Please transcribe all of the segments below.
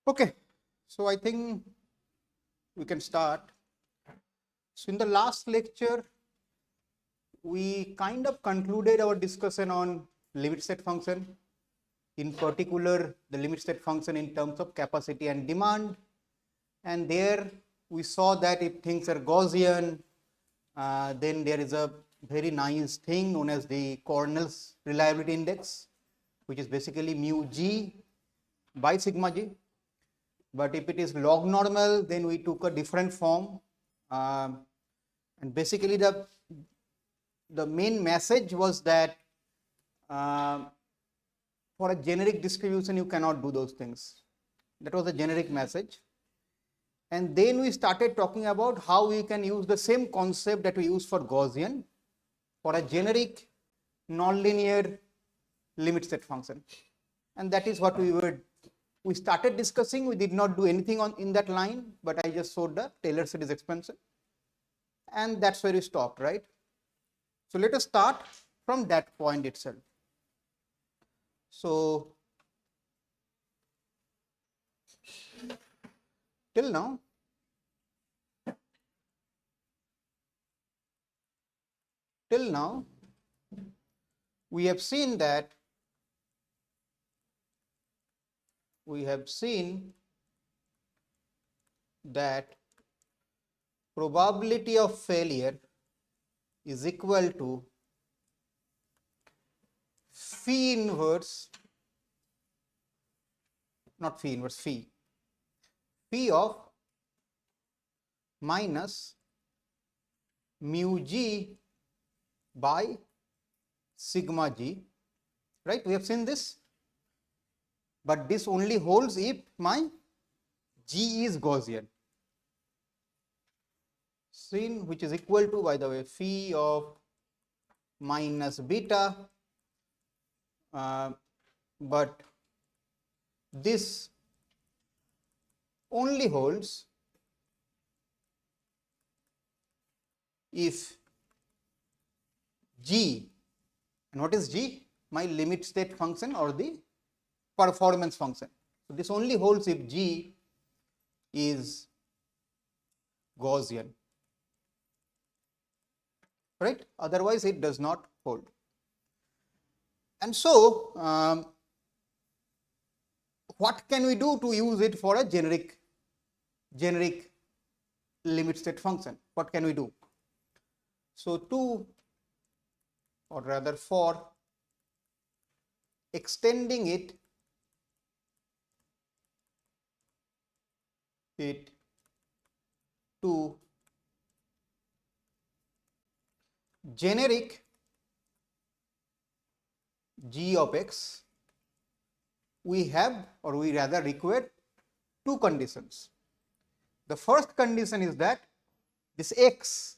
Okay, so I think we can start. So in the last lecture, we kind of concluded our discussion on limit state function, in particular the limit state function in terms of capacity and demand. And there we saw that if things are Gaussian, then there is a very nice thing known as the Cornell's reliability index, which is basically mu g by sigma g. But if it is log normal, then we took a different form. And basically the main message was that for a generic distribution, you cannot do those things. That was the generic message. And then we started talking about how we can use the same concept that we use for Gaussian for a generic nonlinear limit state function. And that is what we started discussing. We did not do anything in that line, but I just showed the Taylor series expansion. And that's where we stopped, right? So let us start from that point itself. So till now, we have seen that probability of failure is equal to phi inverse, not phi inverse, phi of minus mu g by sigma g, right? We have seen this, but this only holds if my g is Gaussian, seen, which is equal to, by the way, phi of minus beta, but this only holds if g, and what is g? My limit state function or the performance function. So this only holds if g is Gaussian, right? Otherwise it does not hold. And so what can we do to use it for a generic limit state function? What can we do? So for extending it to generic g of x, we have, or we rather require, two conditions. The first condition is that this x,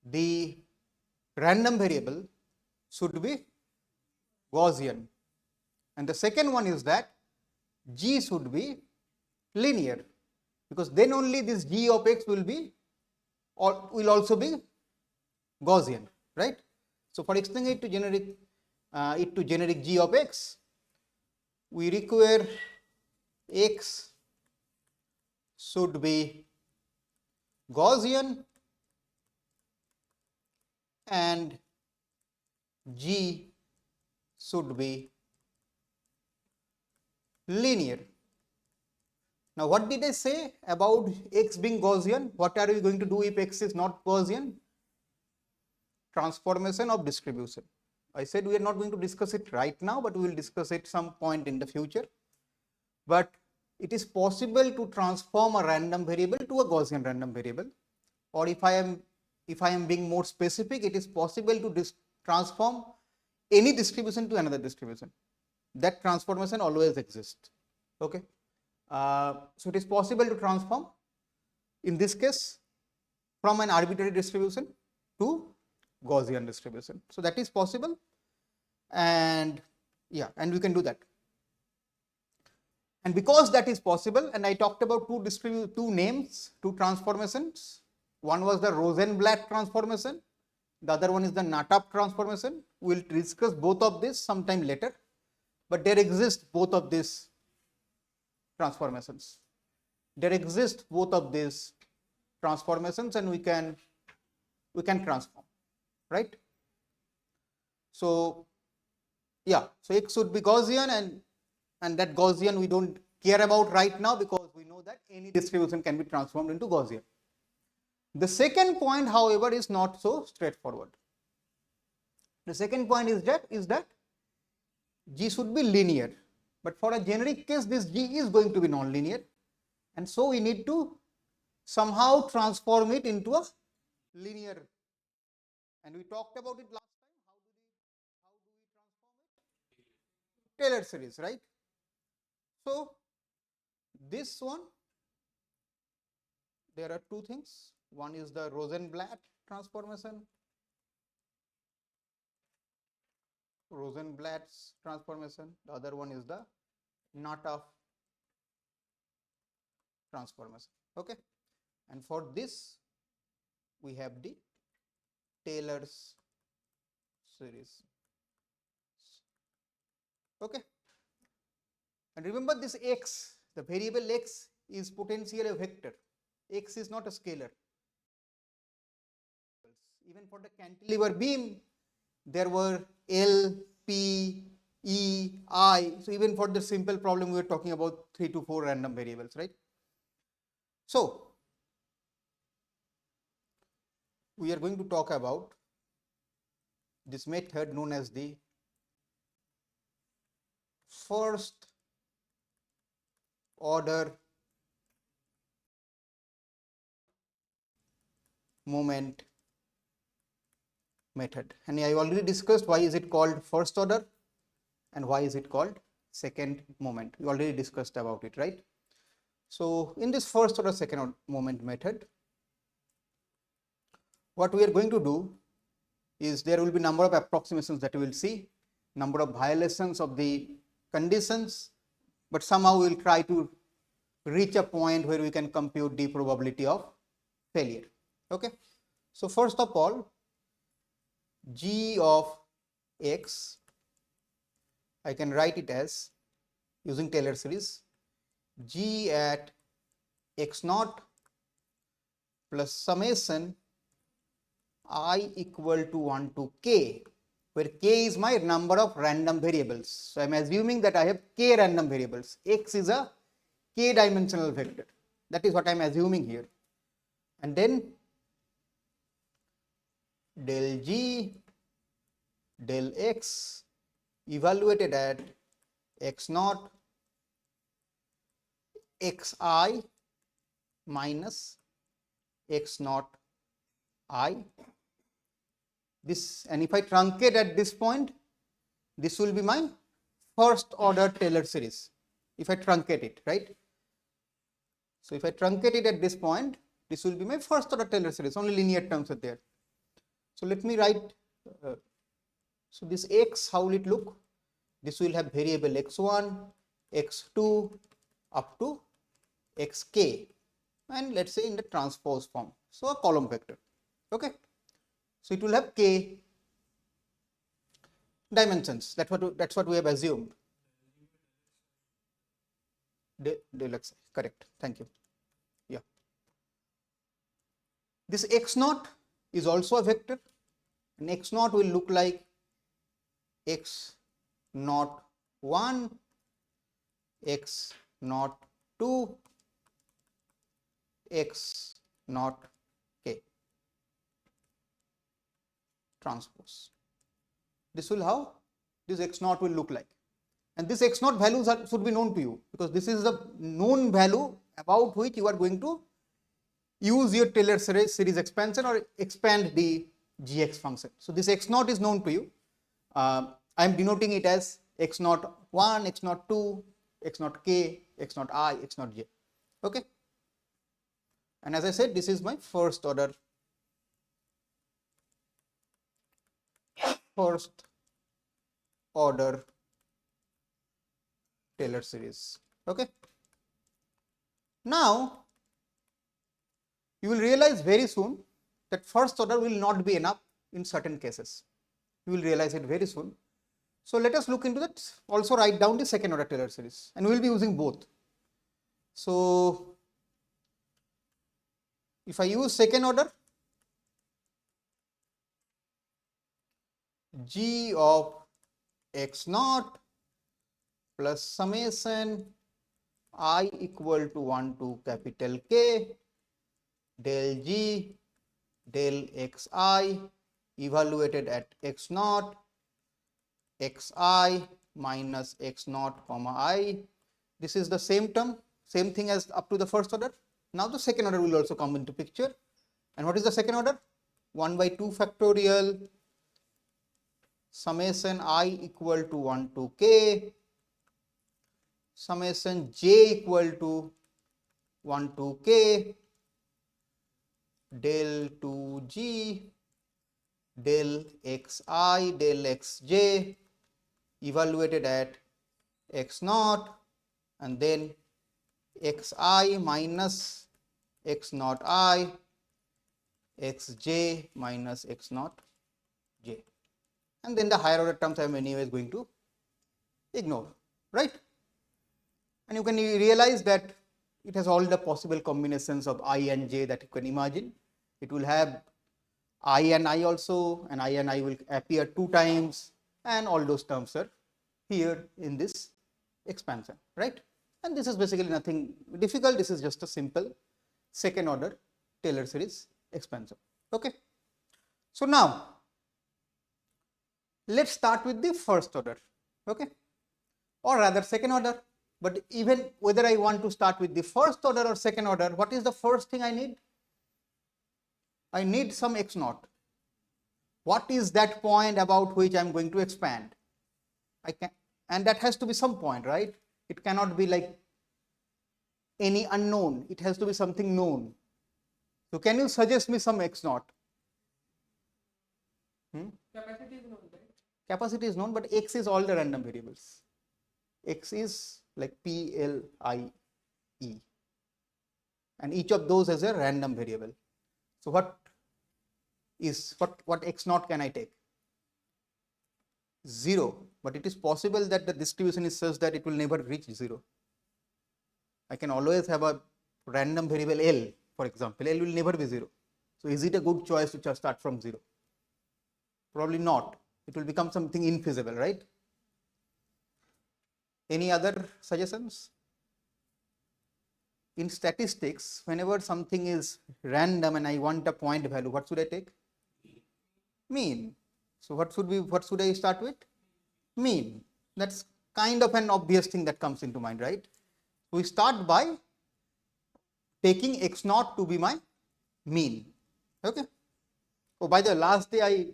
the random variable, should be Gaussian, and the second one is that g should be linear, because then only this g of x will also be Gaussian, right? So for extending it to generic g of x, we require x should be Gaussian and g should be linear. Now what did I say about x being Gaussian? What are we going to do if x is not Gaussian? Transformation of distribution. I said we are not going to discuss it right now, but we will discuss it some point in the future. But it is possible to transform a random variable to a Gaussian random variable, or if I am being more specific, it is possible to transform any distribution to another distribution. That transformation always exists. Okay. So it is possible to transform, in this case, from an arbitrary distribution to Gaussian distribution. So that is possible, and yeah, and we can do that. And because that is possible, and I talked about two transformations. One was the Rosenblatt transformation, the other one is the Natab transformation. We will discuss both of this sometime later, but there exist both of these transformations. There exist both of these transformations and we can transform, right? So yeah, so X should be Gaussian, and that Gaussian we don't care about right now because we know that any distribution can be transformed into Gaussian. The second point, however, is not so straightforward. The second point is that G should be linear, but for a generic case this G is going to be non-linear, and so we need to somehow transform it into a linear, and we talked about it last time. How do we transform it? Taylor series, right? So this one, there are two things. One is the Rosenblatt transformation, Rosenblatt's transformation. The other one is the Nata transformation. Okay, and for this we have the Taylor's series. Okay, and remember this X, the variable X is potentially a vector. X is not a scalar. Even for the cantilever beam, there were L, P, E, I. So even for the simple problem, we were talking about 3 to 4 random variables, right? So we are going to talk about this method known as the first order moment method, and I already discussed why is it called first order and why is it called second moment. We already discussed about it, right? So in this first order second order moment method, what we are going to do is there will be number of approximations that we will see, number of violations of the conditions, but somehow we will try to reach a point where we can compute the probability of failure. Okay, so first of all, G of X, I can write it as, using Taylor series, G at X naught plus summation I equal to 1 to K, where K is my number of random variables. So I am assuming that I have K random variables. X is a K dimensional vector. That is what I am assuming here. And then del G del X evaluated at X naught Xi minus X naught I. This, and if I truncate at this point, this will be my first order Taylor series, if I truncate it, right? So if I truncate it at this point, this will be my first order Taylor series, only linear terms are there. So let me write, so this X, how will it look? This will have variable x1, x2 up to xk, and let's say in the transpose form, so a column vector. Okay, so it will have k dimensions. That's what we have assumed. Del x, correct. Thank you. Yeah. This x naught is also a vector, and x naught will look like x naught 1, x naught 2, x naught k transpose. This will how this x naught will look like, and this x naught values should be known to you, because this is the known value about which you are going to use your Taylor series expansion or expand the gx function. So this x naught is known to you. I am denoting it as x naught 1, x naught 2, x naught k, x naught I, x naught j. Okay, and as I said, this is my first order Taylor series. Okay, now you will realize very soon that first order will not be enough in certain cases. You will realize it very soon. So let us look into that. Also write down the second order Taylor series, and we will be using both. So if I use second order, g of x naught plus summation I equal to 1 to capital K del g del xi evaluated at x naught xi minus x naught comma I. This is the same term, same thing as up to the first order. Now the second order will also come into picture. And what is the second order? 1 by 2 factorial summation I equal to 1 to k summation j equal to 1 to k del 2g del xi del xj evaluated at x naught and then xi minus x naught I xj minus x naught j, and then the higher order terms I am anyways going to ignore, right? And you can realize that it has all the possible combinations of I and j that you can imagine. It will have I and I also, and I and I will appear 2 times, and all those terms are here in this expansion, right? And this is basically nothing difficult. This is just a simple second order Taylor series expansion. Okay. So now let's start with the first order, okay, or rather second order. But even whether I want to start with the first order or second order, what is the first thing I need? I need some x naught. What is that point about which I am going to expand? I can, and that has to be some point, right? It cannot be like any unknown. It has to be something known. So can you suggest me some x naught? Capacity is known, right? Capacity is known, but x is all the random variables. X is like P, L, I, E, and each of those has a random variable. So what x naught can I take? 0, but it is possible that the distribution is such that it will never reach 0. I can always have a random variable L, for example. L will never be 0. So is it a good choice to just start from 0? Probably not. It will become something infeasible, right? Any other suggestions? In statistics, whenever something is random and I want a point value, what should I take? Mean. So what should I start with? Mean. That's kind of an obvious thing that comes into mind, right? We start by taking x naught to be my mean. Okay. Oh, by the last day I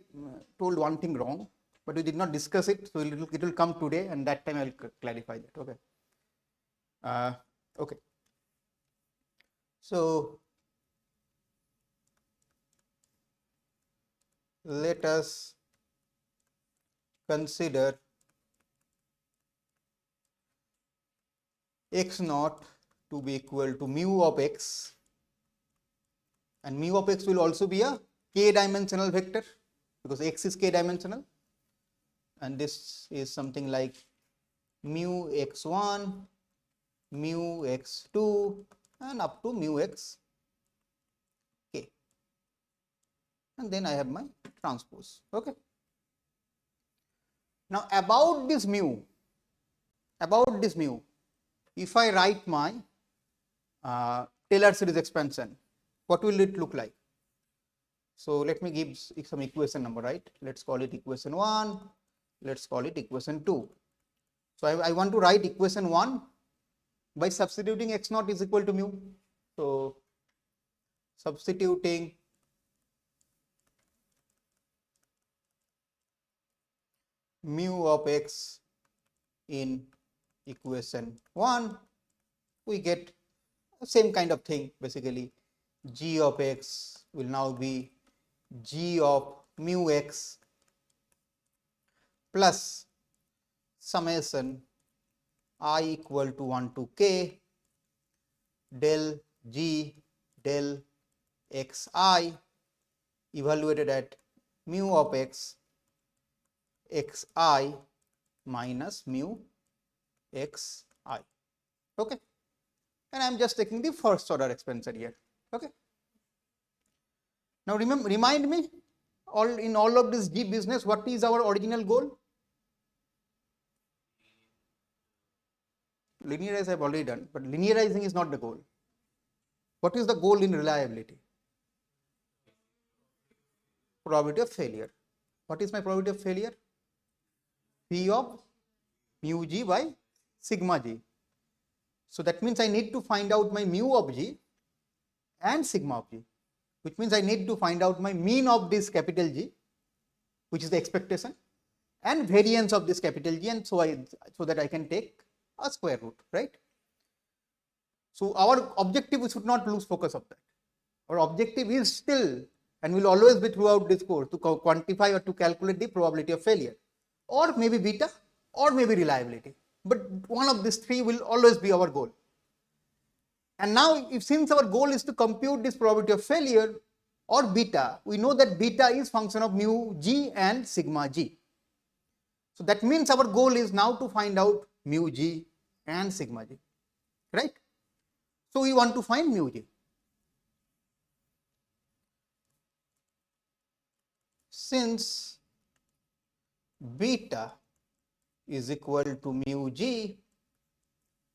told one thing wrong, but we did not discuss it, so it will come today, and that time I will clarify that. Okay. Okay. So let us consider x naught to be equal to mu of x, and mu of x will also be a k dimensional vector because x is k dimensional, and this is something like mu x1, mu x2, and up to mu x k, and then I have my transpose. Okay. Now about this mu, if I write my Taylor series expansion, what will it look like? So let me give some equation number, right? Let's call it equation 1, let's call it equation 2. So I want to write equation 1 by substituting x naught is equal to mu. So substituting mu of x in equation 1, we get the same kind of thing. Basically, g of x will now be g of mu x plus summation I equal to 1 to k del g del xi evaluated at mu of x xi minus mu xi. Okay. and I am just taking the first order expansion here. Okay. Now remind me, in all of this G business, what is our original goal? Linearize I have already done, but linearizing is not the goal. What is the goal in reliability? Probability of failure. What is my probability of failure? P of mu G by sigma G. So that means I need to find out my mu of G and sigma of G, which means I need to find out my mean of this capital G, which is the expectation, and variance of this capital G, and so that I can take a square root, right? So our objective, we should not lose focus of that. Our objective is still and will always be throughout this course to quantify or to calculate the probability of failure, or maybe beta, or maybe reliability. But one of these three will always be our goal. And now, since our goal is to compute this probability of failure or beta, we know that beta is function of mu G and sigma G. So that means our goal is now to find out mu G and sigma G, right? So we want to find mu G. Since beta is equal to mu G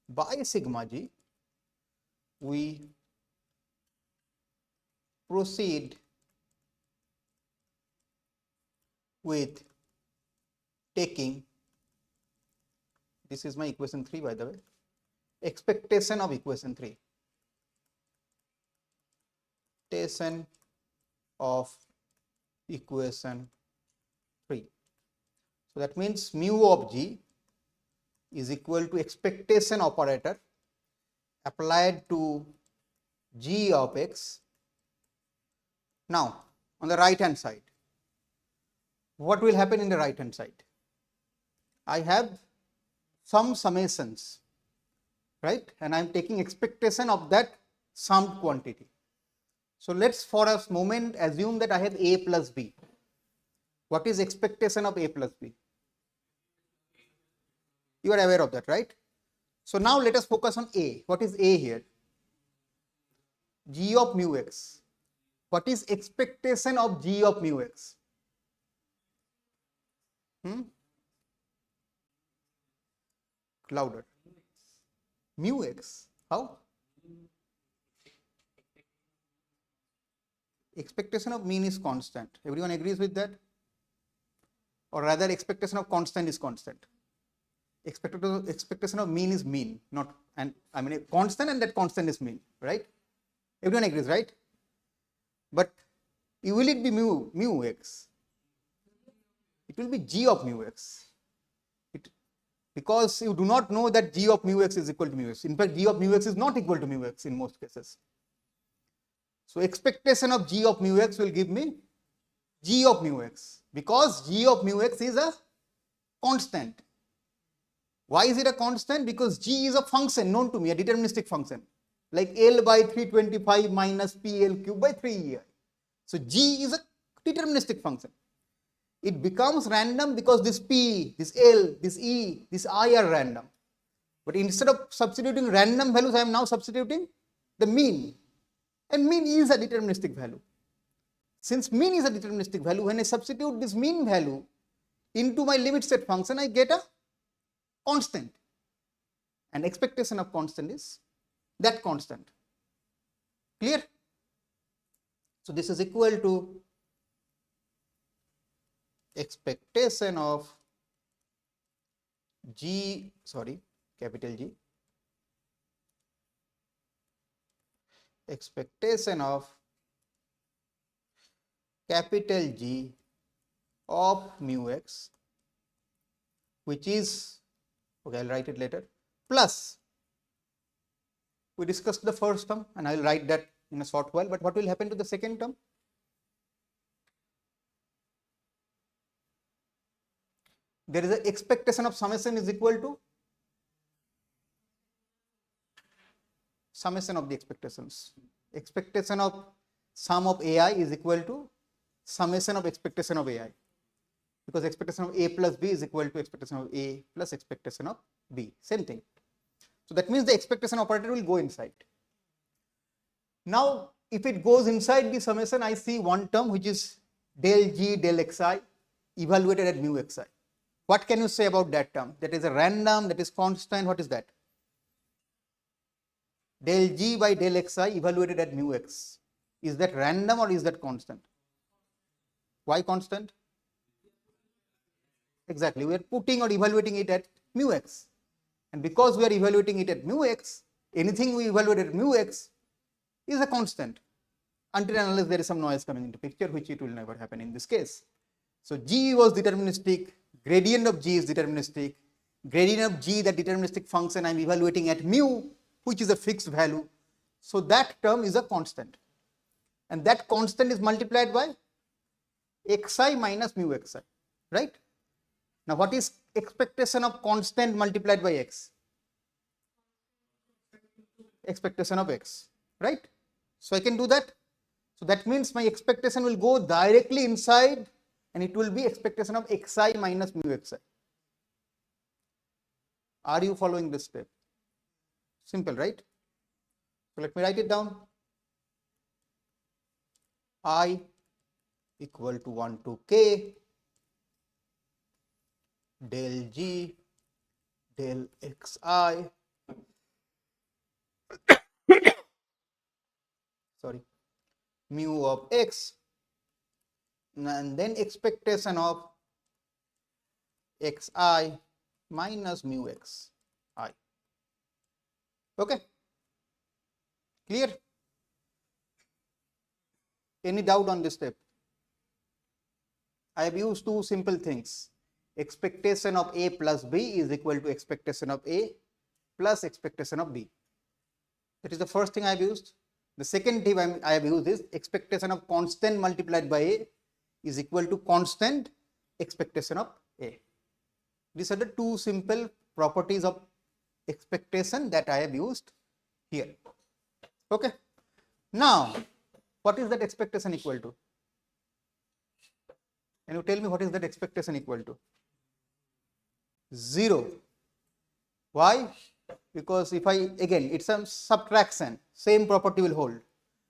by sigma G, we proceed with taking, this is my equation 3 by the way, expectation of equation 3. Expectation of equation 3. So that means mu of G is equal to expectation operator applied to G of X. Now on the right hand side, what will happen in the right hand side? I have some summations, right, and I am taking expectation of that summed quantity. So let's for a moment assume that I have A plus B. What is expectation of A plus B? You are aware of that, right? So now let us focus on A. What is A here? G of mu X. What is expectation of G of mu X? Louder. Mu X. How? Expectation of mean is constant. Everyone agrees with that? Or rather, expectation of constant is constant. Expectation of mean is mean, not, and I mean a constant, and that constant is mean, right? Everyone agrees, right? But will it be mu X? It will be G of mu X. Because you do not know that G of mu X is equal to mu X. In fact, G of mu X is not equal to mu X in most cases. So expectation of G of mu X will give me G of mu X, because G of mu X is a constant. Why is it a constant? Because G is a function known to me, a deterministic function, like L by 325 minus PL cube by 3EI. So G is a deterministic function. It becomes random because this P, this L, this E, this I are random. But instead of substituting random values, I am now substituting the mean. And mean is a deterministic value. Since mean is a deterministic value, when I substitute this mean value into my limit state function, I get a constant. And expectation of constant is that constant. Clear? So this is equal to expectation of capital G, expectation of capital G of mu X, which is, okay, I'll write it later, plus, we discussed the first term and I'll write that in a short while, but what will happen to the second term? There is an expectation of summation is equal to summation of the expectations. Expectation of sum of AI is equal to summation of expectation of AI, because expectation of A plus B is equal to expectation of A plus expectation of B, same thing. So that means the expectation operator will go inside. Now, if it goes inside the summation, I see one term which is del G del Xi evaluated at mu Xi. What can you say about that term? That is a random, that is constant, what is that? Del G by del Xi evaluated at mu X. Is that random or is that constant? Why constant? Exactly, we are putting or evaluating it at mu X. And because we are evaluating it at mu X, anything we evaluate at mu X is a constant until and unless there is some noise coming into picture, which it will never happen in this case. So G was deterministic, gradient of G is deterministic, gradient of G, that deterministic function I am evaluating at mu, which is a fixed value. So that term is a constant. And that constant is multiplied by Xi minus mu Xi, right? Now what is expectation of constant multiplied by X? Expectation of X, right? So I can do that. So that means my expectation will go directly inside and it will be expectation of Xi minus mu Xi. Are you following this step? Simple, right? So let me write it down. I equal to 1 to k del G del Xi sorry mu of X and then expectation of Xi minus mu Xi. Okay, clear? Any doubt on this step? I have used two simple things. Expectation of A plus B is equal to expectation of A plus expectation of B. That is the first thing I have used. The second thing I have used is expectation of constant multiplied by A is equal to constant expectation of A. These are the two simple properties of expectation that I have used here. Okay. Now, what is that expectation equal to? Can you tell me what is that expectation equal to? 0. Why? Because if I, again, it's a subtraction, same property will hold.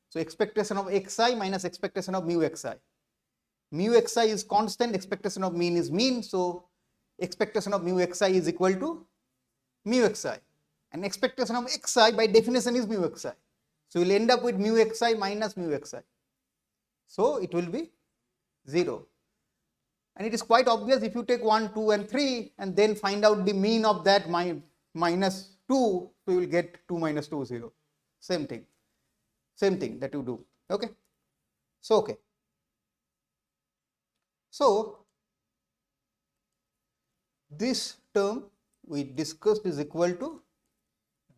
So expectation of Xi minus expectation of mu Xi. Mu Xi is constant, expectation of mean is mean. So expectation of mu Xi is equal to mu Xi. And expectation of Xi by definition is mu Xi. So we will end up with mu Xi minus mu Xi. So it will be 0. And it is quite obvious if you take 1, 2 and 3 and then find out the mean of that minus 2, so you will get 2 minus 2, 0. Same thing that you do. Okay. So, okay. So, this term we discussed is equal to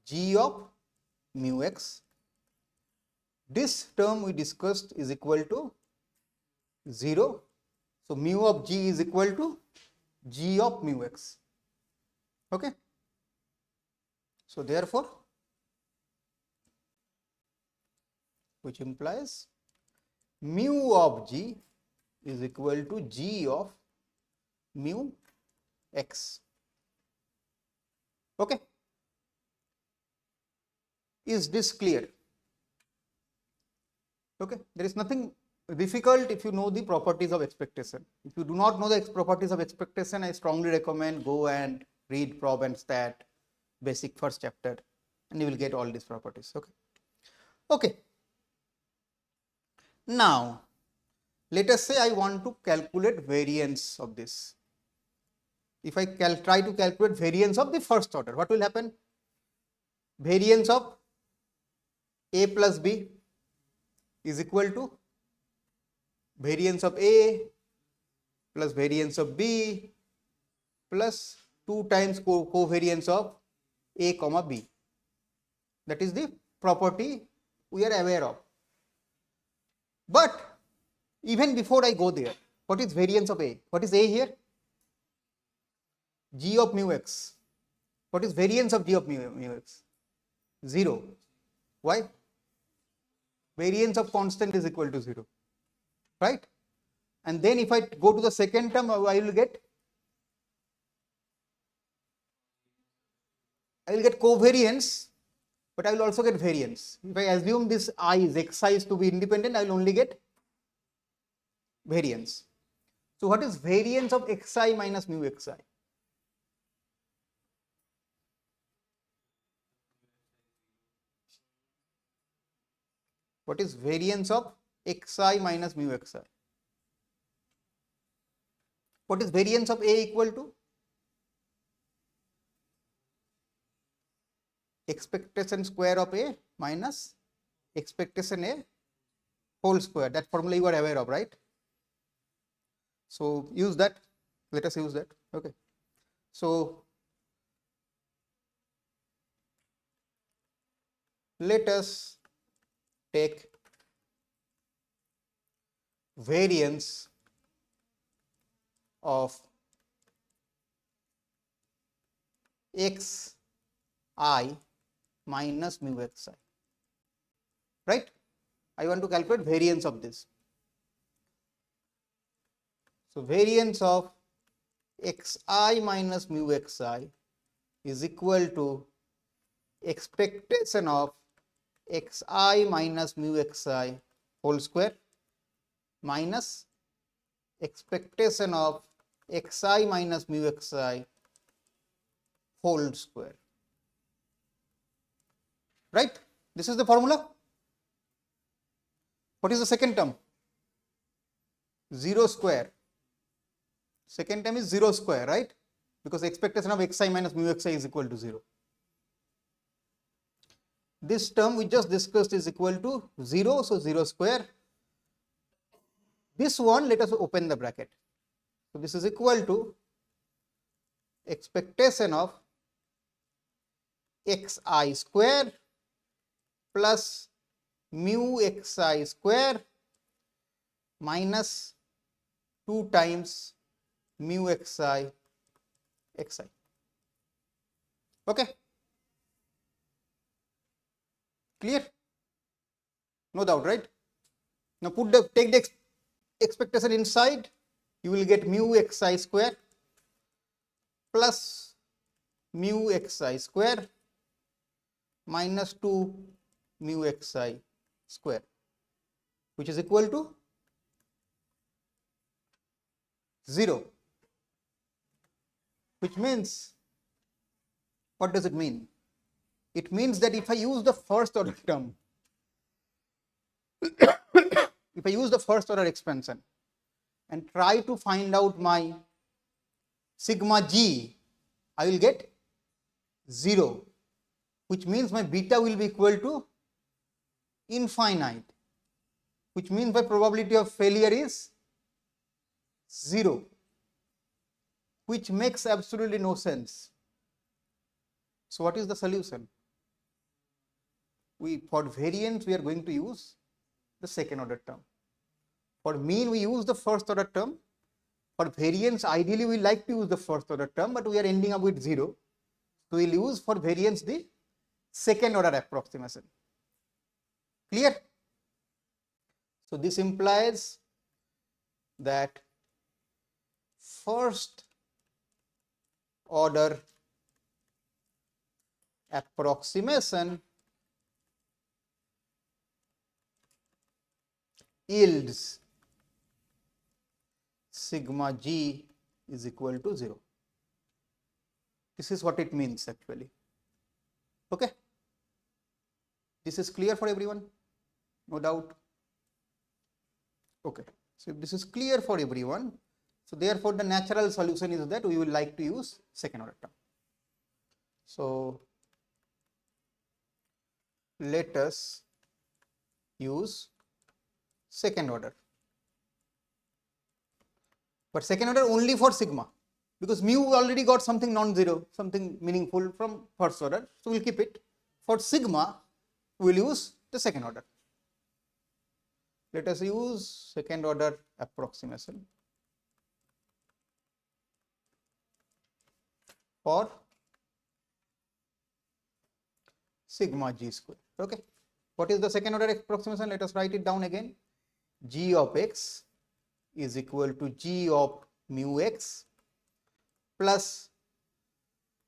G of mu X. This term we discussed is equal to 0. So, mu of G is equal to G of mu X. Okay. So, therefore, which implies mu of G is equal to G of mu X. Okay. Is this clear? Okay. There is nothing difficult if you know the properties of expectation. If you do not know the properties of expectation, I strongly recommend go and read prob and stat basic first chapter and you will get all these properties. Okay. Okay. Now, let us say I want to calculate variance of this. If I try to calculate variance of the first order, what will happen? Variance of A plus B is equal to variance of A plus variance of B plus 2 times covariance of A comma B. That is the property we are aware of. But even before I go there, what is variance of A? What is A here? G of mu X. What is variance of G of mu X? 0. Why? Variance of constant is equal to 0. Right? And then if I go to the second term, I will get I will get covariance, but I will also get variance. If I assume this I is xi is to be independent, I will only get variance. So what is variance of xi minus mu xi? What is variance of xi minus mu xi? What is variance of A equal to? Expectation square of A minus expectation A whole square. That formula you are aware of, right? So use that. Let us use that. Okay. So let us take variance of xi minus mu xi, right? I want to calculate variance of this. So variance of xi minus mu xi is equal to expectation of xi minus mu xi whole square minus expectation of xi minus mu xi whole square, right? This is the formula. What is the second term? 0 square. Second term is 0 square, right? Because the expectation of xi minus mu xi is equal to 0. This term we just discussed is equal to 0, so 0 square. This one, let us open the bracket. So this is equal to expectation of xi square plus mu xi square minus 2 times mu xi xi. Okay? Clear? No doubt, right? Now take the expectation inside, you will get mu xi square plus mu xi square minus 2 mu xi square, which is equal to 0, which means, what does it mean? It means that if I use the first order term, if I use the first order expansion and try to find out my sigma g, I will get 0, which means my beta will be equal to infinite, which means my probability of failure is 0, which makes absolutely no sense. So what is the solution? For variance we are going to use the second order term. For mean we use the first order term. For variance ideally we like to use the first order term, but we are ending up with 0. So we will use for variance the second order approximation. Clear? So this implies that first order approximation yields sigma g is equal to 0. This is what it means actually. Okay? This is clear for everyone? No doubt? Okay. So if this is clear for everyone, so therefore the natural solution is that we will like to use second order term. So let us use second order, but second order only for sigma, because mu already got something non-zero, something meaningful from first order, so we will keep it. For sigma we will use the second order. Let us use second order approximation for sigma g square. Okay. What is the second order approximation? Let us write it down again. G of x is equal to g of mu x plus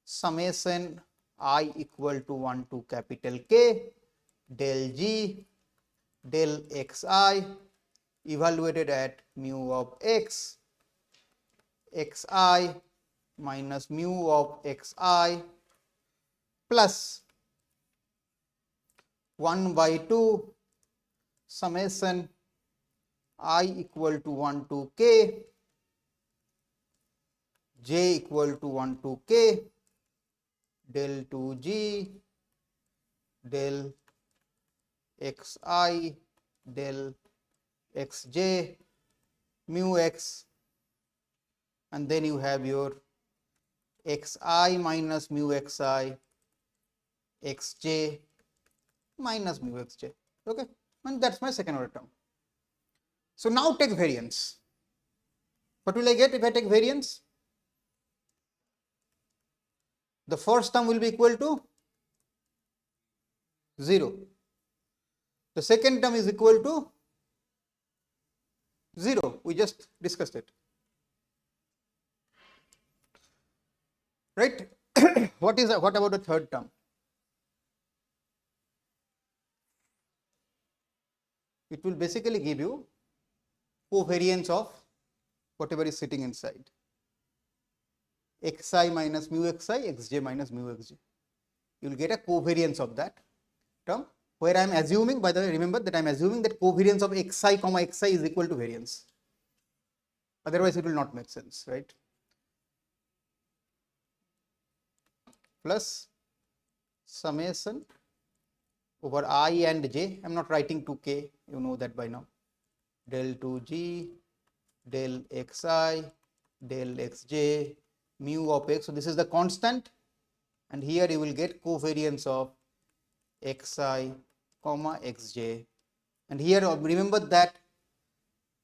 summation I equal to 1 to capital K del G del xi evaluated at mu of x xi minus mu of xi plus 1 by 2 summation I equal to 1 to k j equal to 1 to k del 2g del xi del xj mu x, and then you have your xi minus mu xi xj minus mu xj. Okay, and that's my second order term. So now take variance. What will I get if I take variance? The first term will be equal to 0. The second term is equal to 0. We just discussed it. Right? What about the third term? It will basically give you covariance of whatever is sitting inside. Xi minus mu xi, xj minus mu xj. You will get a covariance of that term, where I am assuming, by the way, remember that I am assuming that covariance of xi comma xi is equal to variance. Otherwise, it will not make sense, right? Plus summation over I and j. I am not writing 2k, you know that by now. Del 2g del xi del xj mu of x. So this is the constant, and here you will get covariance of xi comma xj. And here remember that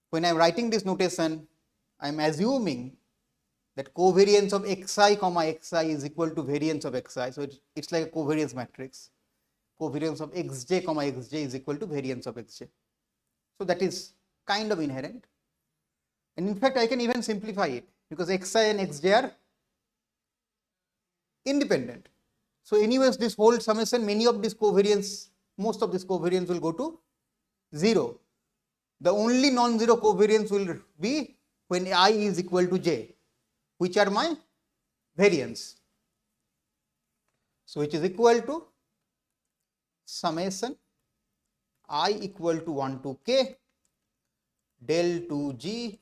when I am writing this notation, I am assuming that covariance of xi comma xi is equal to variance of xi. So it's like a covariance matrix. Covariance of xj comma xj is equal to variance of xj. So that is kind of inherent. And in fact, I can even simplify it, because xi and xj are independent. So anyways, this whole summation, many of this covariance, most of this covariance will go to 0. The only non-zero covariance will be when I is equal to j, which are my variance. So which is equal to summation I equal to 1 to k del 2g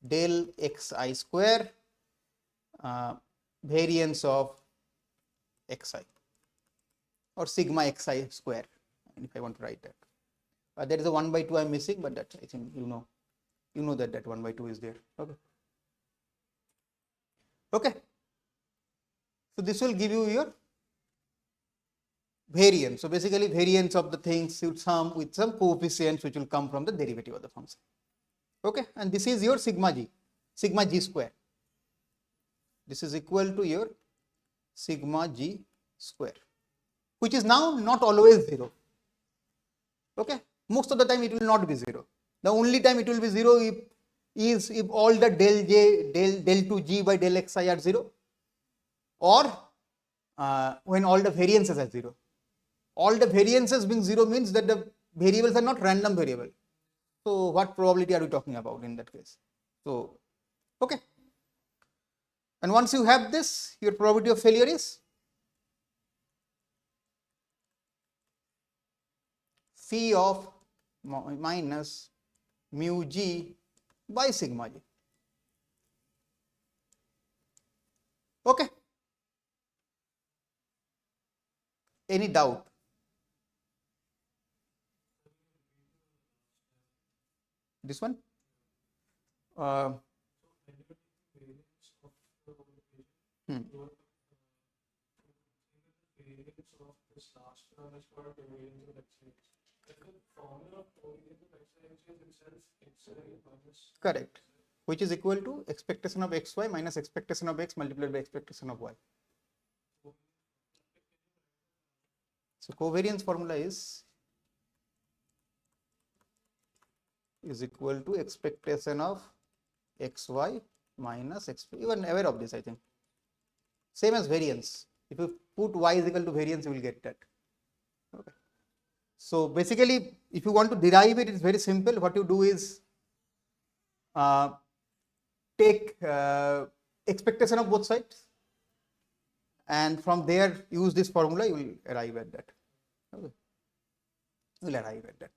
del xi square variance of xi, or sigma xi square, if I want to write that. There is a 1 by 2 I am missing, but that I think you know that 1 by 2 is there. Okay. Okay. So this will give you your variance. So basically, variance of the things should sum with some coefficients which will come from the derivative of the function. Okay, and this is your sigma g square. This is equal to your sigma g square, which is now not always 0. Okay, most of the time it will not be 0. The only time it will be 0 if all the del j del 2g by del xi are 0, or when all the variances are 0. All the variances being 0 means that the variables are not random variable. So what probability are we talking about in that case? So okay, and once you have this, your probability of failure is phi of minus mu g by sigma g. Okay, any doubt? This one? Correct. Which is equal to expectation of xy minus expectation of x multiplied by expectation of y. So covariance formula is equal to expectation of xy minus x. You are aware of this, I think. Same as variance. If you put y is equal to variance, you will get that. Okay. So basically, if you want to derive it, it's very simple. What you do is take expectation of both sides, and from there use this formula, you will arrive at that. Okay. You will arrive at that.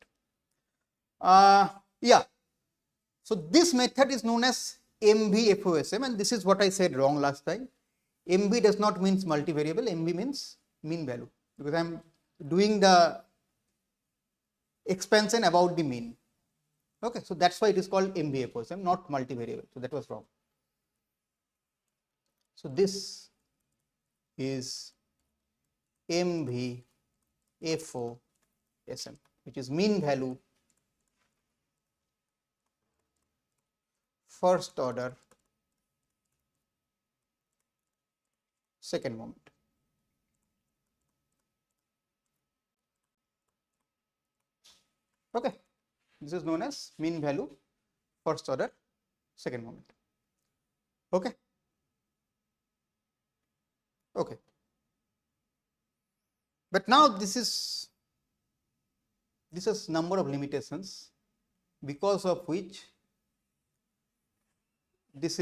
Yeah. So this method is known as MVFOSM, and this is what I said wrong last time. MV does not means multivariable, MV means mean value, because I am doing the expansion about the mean. Okay, so that's why it is called MVFOSM, not multivariable. So that was wrong. So this is MVFOSM, which is mean value first order second moment. Okay, this is known as mean value first order second moment. Okay. Okay. But now this is number of limitations, because of which this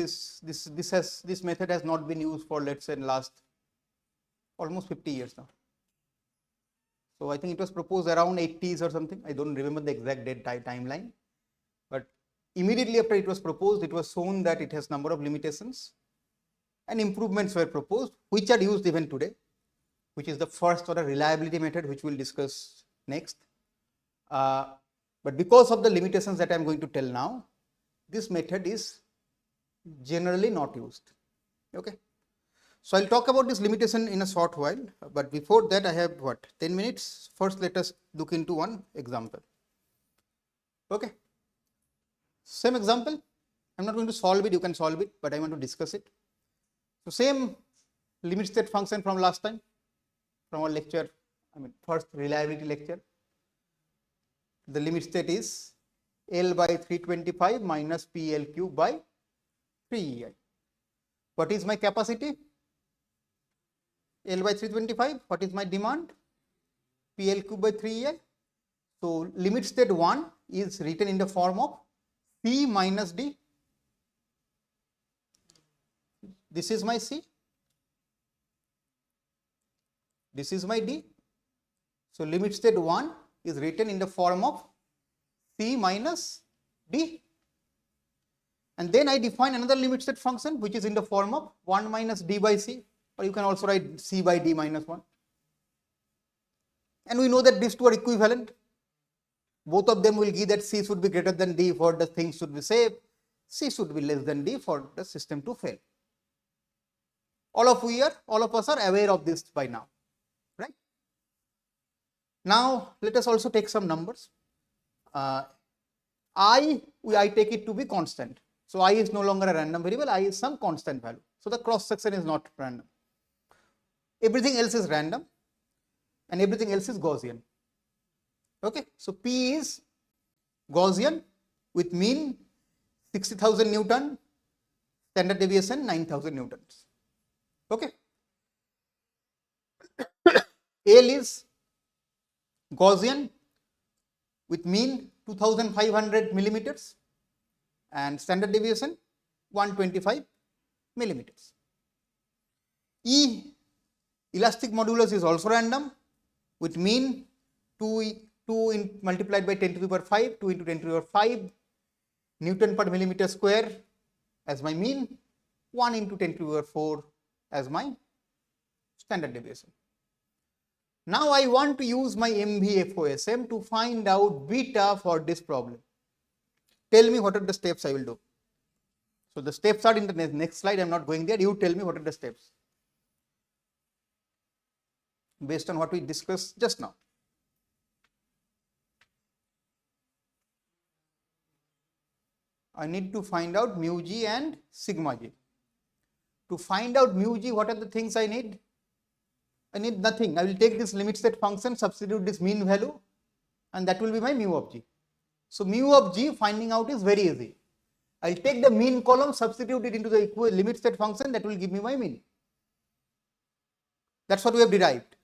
method has not been used for, let's say, in last almost 50 years now. So I think it was proposed around 80s or something. I don't remember the exact date timeline, but immediately after it was proposed, it was shown that it has number of limitations, and improvements were proposed, which are used even today, which is the first order reliability method, which we'll discuss next. But because of the limitations that I'm going to tell now, this method is generally not used. Okay. So I'll talk about this limitation in a short while, but before that I have 10 minutes. First, let us look into one example. Okay. Same example. I'm not going to solve it, you can solve it, but I want to discuss it. So same limit state function from last time, from our lecture, first reliability lecture. The limit state is L by 325 minus PL cube by 3EI. What is my capacity? L by 325. What is my demand? PL cube by 3EI. So limit state 1 is written in the form of C minus D. This is my C. This is my D. So limit state 1 is written in the form of C minus D. And then I define another limit state function, which is in the form of 1 minus D by C, or you can also write C by D minus 1. And we know that these two are equivalent. Both of them will give that C should be greater than D for the thing should be safe, C should be less than D for the system to fail. All of us are aware of this by now, right? Now let us also take some numbers. I take it to be constant. So I is no longer a random variable, I is some constant value. So the cross section is not random. Everything else is random and everything else is Gaussian. Okay, so P is Gaussian with mean 60,000 Newton, standard deviation 9,000 Newtons. Okay. L is Gaussian with mean 2500 millimeters and standard deviation 125 millimeters. E, elastic modulus, is also random with mean 2 multiplied by 10 to the power 5, 2 into 10 to the power 5 Newton per millimeter square as my mean, 1 into 10 to the power 4 as my standard deviation. Now I want to use my MVFOSM to find out beta for this problem. Tell me what are the steps I will do. So the steps are in the next slide, I am not going there. You tell me what are the steps based on what we discussed just now. I need to find out mu g and sigma g. To find out mu g, what are the things I need? I need nothing. I will take this limit state function, substitute this mean value, and that will be my mu of g. So mu of g finding out is very easy. I will take the mean column, substitute it into the limit state function, that will give me my mean. That's what we have derived.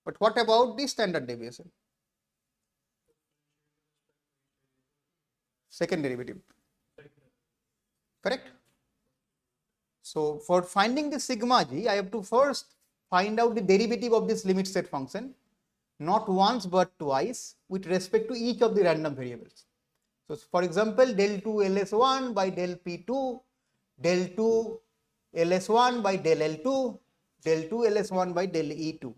But what about the standard deviation? Second derivative. Correct? So for finding the sigma g, I have to first find out the derivative of this limit state function, not once but twice with respect to each of the random variables. So for example, del 2 ls1 by del p2, del 2 ls1 by del l2, del 2 ls1 by del e2.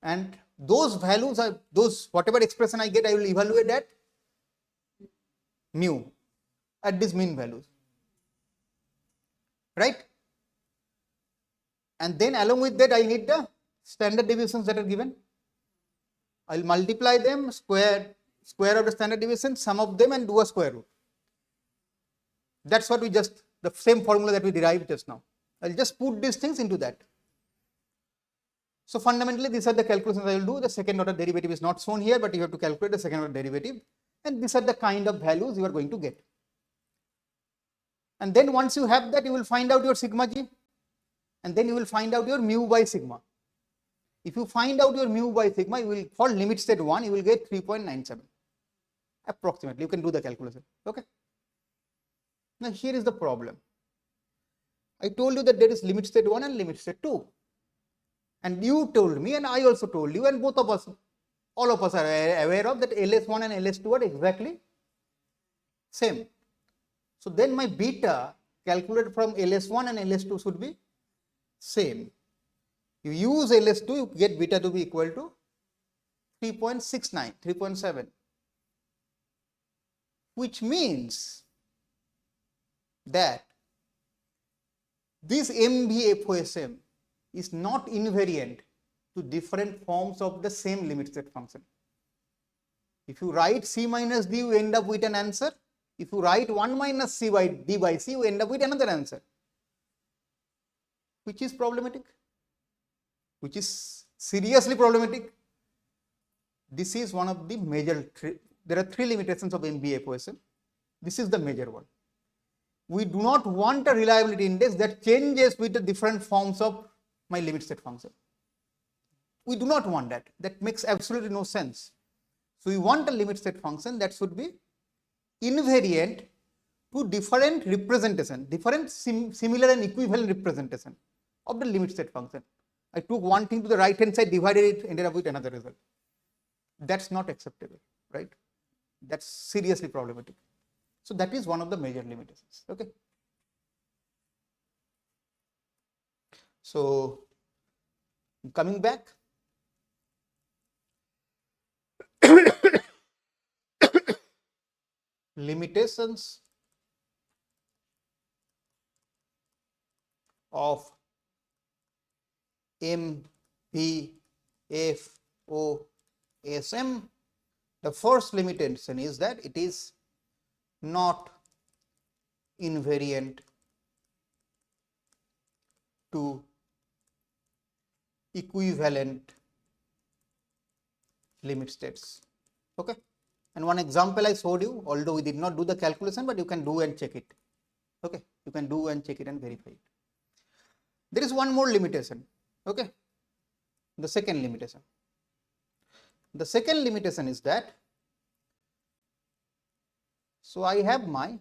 And those values are those, whatever expression I get, I will evaluate at mu, at these mean values, right? And then along with that, I need the standard deviations that are given. I will multiply them, square of the standard deviation, sum of them, and do a square root. That's what we just, the same formula that we derived just now. I'll just put these things into that. So fundamentally, these are the calculations I will do. The second order derivative is not shown here, but you have to calculate the second order derivative, and these are the kind of values you are going to get. And then once you have that, you will find out your sigma g, and then you will find out your mu by sigma. If you find out your mu by sigma, you will, for limit state 1, you will get 3.97 approximately. You can do the calculation. Okay. Now here is the problem. I told you that there is limit state 1 and limit state 2. And you told me, and I also told you, and both of us, all of us are aware of that ls1 and ls2 are exactly same. So then my beta calculated from ls1 and ls2 should be same. You use ls2, you get beta to be equal to 3.69, 3.7, which means that this MVFOSM is not invariant to different forms of the same limit state function. If you write c minus d, you end up with an answer. If you write 1 minus c by d by c, you end up with another answer, which is problematic, which is seriously problematic. This is one of the major, there are 3 limitations of MVFOSM. This is the major one. We do not want a reliability index that changes with the different forms of my limit state function. We do not want that. That makes absolutely no sense. So we want a limit state function that should be invariant to different representation, different similar and equivalent representation of the limit state function. I took one thing to the right hand side, divided it, ended up with another result. That's not acceptable, right? That's seriously problematic. So that is one of the major limitations. Okay. So coming back, limitations of MVFOSM. The first limitation is that it is not invariant to equivalent limit states. Okay. And one example I showed you, although we did not do the calculation, but you can do and check it. Okay. You can do and check it and verify it. There is one more limitation. Okay. The second limitation. The second limitation is that, so I have my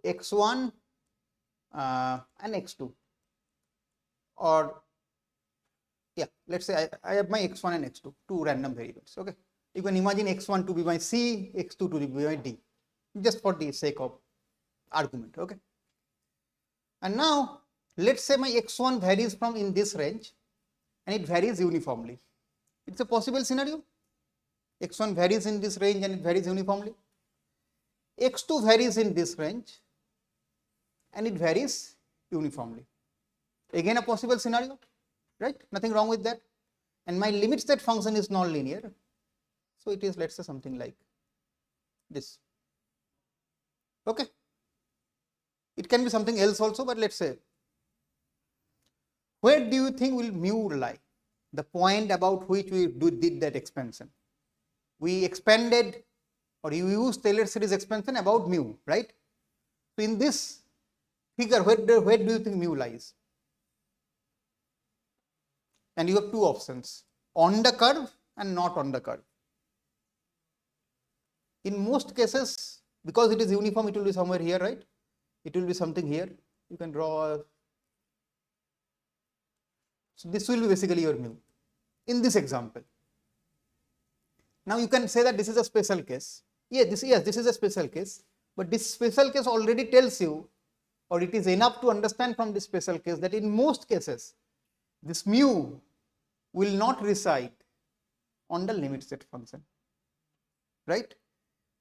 x1 and x2, or yeah, let's say I have my x1 and x2, 2 random variables. Okay. You can imagine x1 to be my C, x2 to be my D, just for the sake of argument. Okay. And now let's say my x1 varies from in this range and it varies uniformly. It's a possible scenario. x1 varies in this range and it varies uniformly. x2 varies in this range and it varies uniformly. Again a possible scenario, right? Nothing wrong with that. And my limit state function is non-linear. So it is, let's say, something like this. Okay. It can be something else also, but let's say, where do you think will mu lie? The point about which we did that expansion. We expanded, or you used Taylor series expansion about mu, right? So in this figure, where do you think mu lies? And you have two options, on the curve and not on the curve. In most cases, because it is uniform, it will be somewhere here, right? It will be something here. You can draw. So this will be basically your mu in this example. Now you can say that this is a special case. Yes, this is a special case, but this special case already tells you, or it is enough to understand from this special case, that in most cases this mu will not reside on the limit state function, right?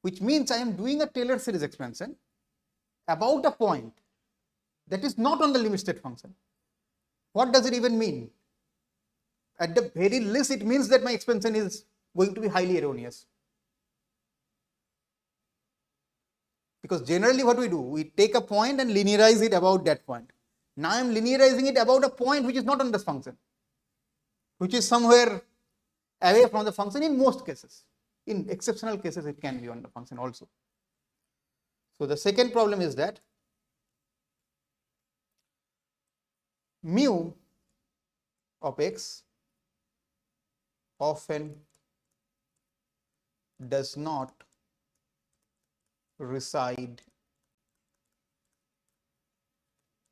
Which means I am doing a Taylor series expansion about a point that is not on the limit state function. What does it even mean? At the very least, it means that my expansion is going to be highly erroneous. Because generally what we do, we take a point and linearize it about that point. Now I am linearizing it about a point which is not on this function, which is somewhere away from the function in most cases. In exceptional cases, it can be on the function also. So the second problem is that mu of x often does not reside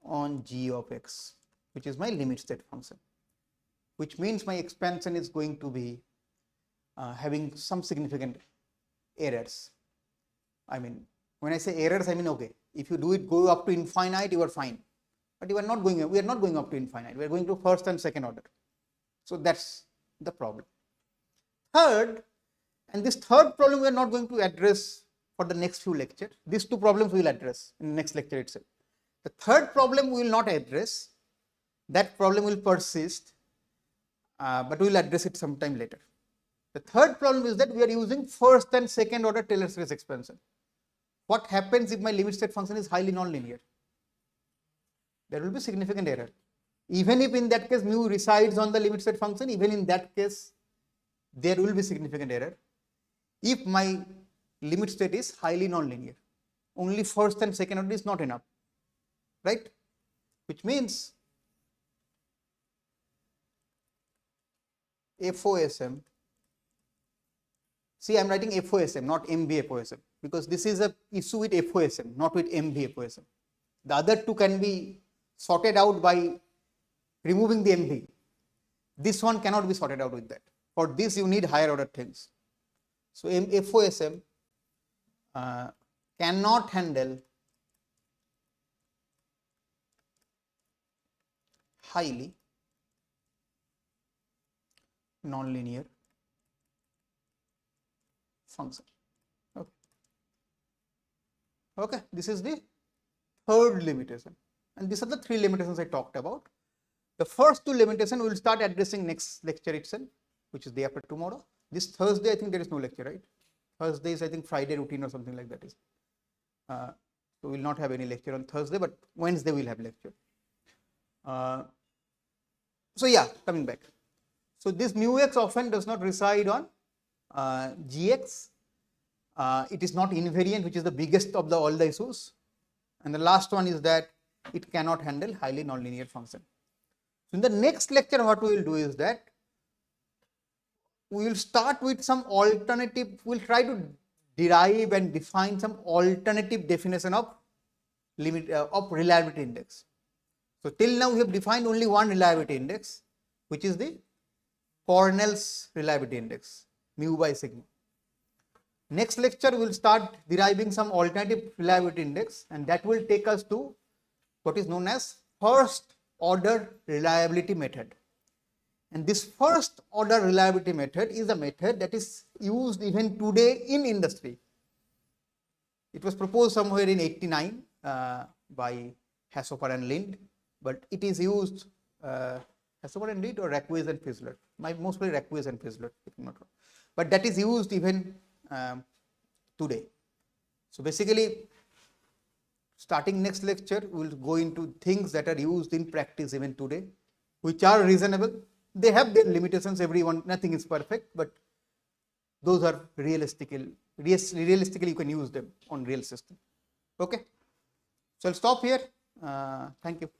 on g of x, which is my limit state function, which means my expansion is going to be having some significant errors. I mean, when I say errors, I mean, okay, if you do it go up to infinite, you are fine, but we are not going up to infinite, we are going to first and second order. So that's the problem. Third, and this third problem we are not going to address for the next few lectures. These two problems we will address in the next lecture itself. The third problem we will not address, that problem will persist, but we will address it sometime later. The third problem is that we are using first and second order Taylor series expansion. What happens if my limit state function is highly nonlinear? There will be significant error. Even if in that case mu resides on the limit state function, even in that case there will be significant error. If my limit state is highly nonlinear, only first and second order is not enough, right? Which means FOSM, see I am writing FOSM, not MV FOSM, because this is a issue with FOSM, not with MV FOSM. The other two can be sorted out by removing the MV. This one cannot be sorted out with that. For this you need higher order things. So FOSM cannot handle highly nonlinear function. Okay, this is the third limitation, and these are the three limitations I talked about. The first two limitations we will start addressing next lecture itself, which is day after tomorrow. This Thursday I think there is no lecture, right? Thursday is I think Friday routine or something like that is. So we will not have any lecture on Thursday, but Wednesday we will have lecture. So yeah, coming back. So this mu x often does not reside on gx. It is not invariant, which is the biggest of all the issues. And the last one is that it cannot handle highly nonlinear function. So in the next lecture, what we will do is that we will start with some alternative, we will try to derive and define some alternative definition of limit of reliability index. So till now we have defined only one reliability index, which is the Cornell's reliability index, mu by sigma. Next lecture we will start deriving some alternative reliability index, and that will take us to what is known as first order reliability method. And this first order reliability method is a method that is used even today in industry. It was proposed somewhere in 89 by Hasofer and Lind, but it is used Hasofer and Lind or Raquez and Fizzler, mostly Raquez and Fizzler, if I'm not wrong. But that is used even today. So basically, starting next lecture, we will go into things that are used in practice even today, which are reasonable. They have their limitations, everyone, nothing is perfect, but those are realistically you can use them on real system. Okay. So, I will stop here. Thank you.